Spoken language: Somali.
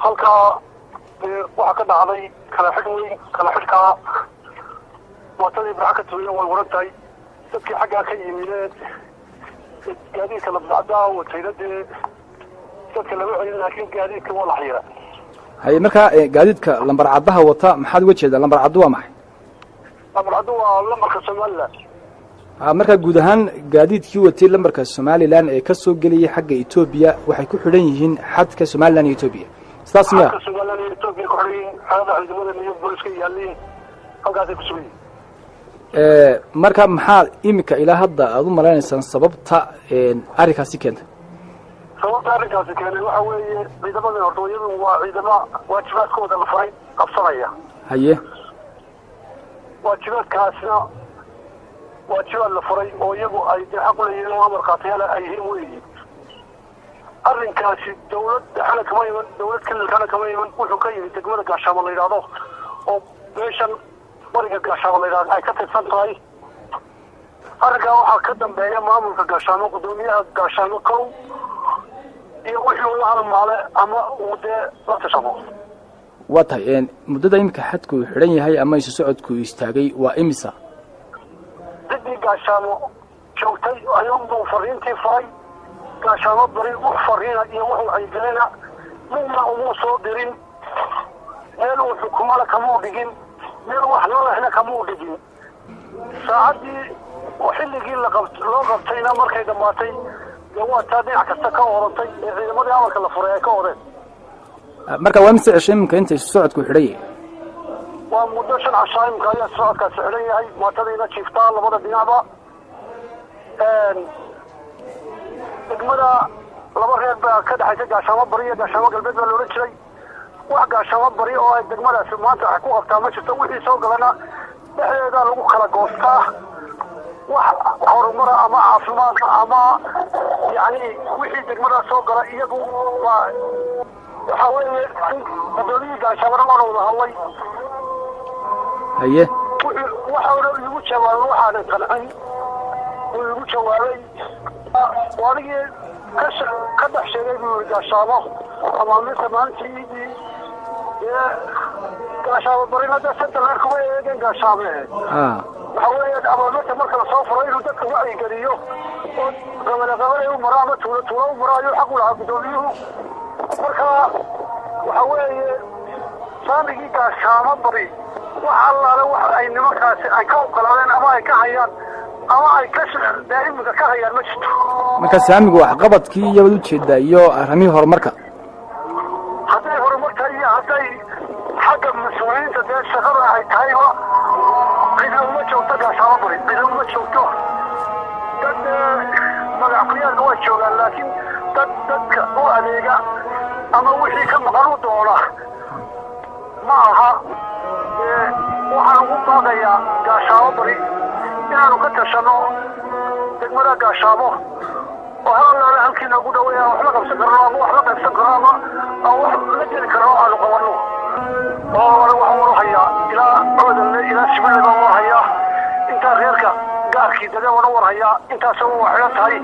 halkaa waxaa ka dhacday kala xidh weyn kala xidhkaa mootadii baxa ka tuuya way waran tahay dadkii xaggaa ka yimideen gaadiidka labdacdaa watayna dee dadka lama celin laakiin gaadiidka waa la xira haye markaa gaadiidka lambar caddaha wata maxaad uga jeedaa lambar caddu waa maxay lambar caddu waa lambarka somalilan markaa guud ahaan gaadiidkii watay lambarka somalilan ee ka soo gelayay xagga etoobiya waxay ku xidhan yihiin xadka somalilan iyo etoobiya sidaas miya xadka somalilan iyo etoobiya ku xidhan yihiin xaalada ciidamada iyo booliska yaaliin halkaasay ku sugan yihiin marka maxaa imika ilaa hadda aad u malaynaysaan sababta arrinkaasi keentay sababta arrinkaasi keenay waxa weeye ciidamada hortooyadu waa ciidamo waajibaadkooda la faray qabsanaya haye waajibaadkaasna waajibaad la furay oo iyagu ay dee xaq u leeyihiin oo amar qaatayaala ay yihiin weeyi arrinkaasi dawlad dhexana kama iman dawlad kililkana kama iman wuxuu ka yimid degmada gaashaamo la yidhaahdo oo meeshan bariga gaashaamo la yidhahdo ay ka tirsan tahay arrinkaa waxaa ka dambeeya maamulka gaashaamo guddoomiyaha gaashaamo kow iyo wixii uu la halmaale ama uu dee la tashado waa tahay muddada imika xadku uu xidhan yahay ama isu socodku istaagay waa imisa ciddii gaashaamo joogtay ayuunbuu fariintii faray gaashaamo bari wax fariina iyo wax wacyigelina midna umuu soo dirin meel uu xukumana kamuu dhigin meel wax lolehna kamuu dhigin saacaddii xilligii loo qabtayna markay dhammaatay dee waa taa dhinac kasta ka orantay ee ciidamadii amarka la furay ay ka odeen marka waa mise cesho iminka inta isu socodku xidhan yahay waa muddo 5 cashaa imika ayaa socodkaasi xidhan yahay mootadiina jiiftaa labada dhinacba degmada laba reer baa ka dhexaysa gaashaamo bari iyo gaashaamo galbeed baa loola jiray wax gaashaamo bari oo ay degmadaasi maanta wax ku qabtaa ma jirto wixii soo galana dhexdeeda lagu kala goostaa wax horumara ama caafimaad ama yani wixii degmadaas soo gala iyagu waa waxa weeye gudoomiyii gaashaamana waana wada hadlay haye waxauna igu jawaabay waxaanan qancin uu igu jawaabay waanigii ka dhex sheegay buu yidhi gaashaamo amaaminta maalintii dee gaashaamo barina dee santa reer kuma eegeen gaashaame waxa weeye amaaminta marka lasoo furo inuu dadka wacyigeliyo oo qabale u maro ama tuulo u maro ayuu xaq u lahaa guddoomiyuhu marka waxa weeye saamigii gaashaamo bari wax allaale wax ay nimankaasi ay ka ogolaadeen ama ay ka hayaan ama ay ka daa'imka ka hayaan ma jirto marka saamigu waxqabadkii iyo wad ujeedaa iyo arrimihii horumarka hadday horumarka iyo hadday xagga mas-uuliyiinta dee shaqada ay tahayba cidna uma joogto gaashaamo bari cidna uma joogto dad magacqliyaadka waa joogaan laakiin dadka u adeega ama wixii ka maqan u doona ma aha waxaan ugu baaqayaa gaashaamo bari inaanu ka tashano degmada gaashaamo oo halaale halkii noogu dhaweeya wax la qabsan karno ama wax la qaybsan karo ama wax la geli karo aanu qabanno oo waxaan warhayaa ilaa coodanle ilaa sibileba warhayaa intaa reerka gaarkii dade wana warhayaa intaasoo waa xidhan tahay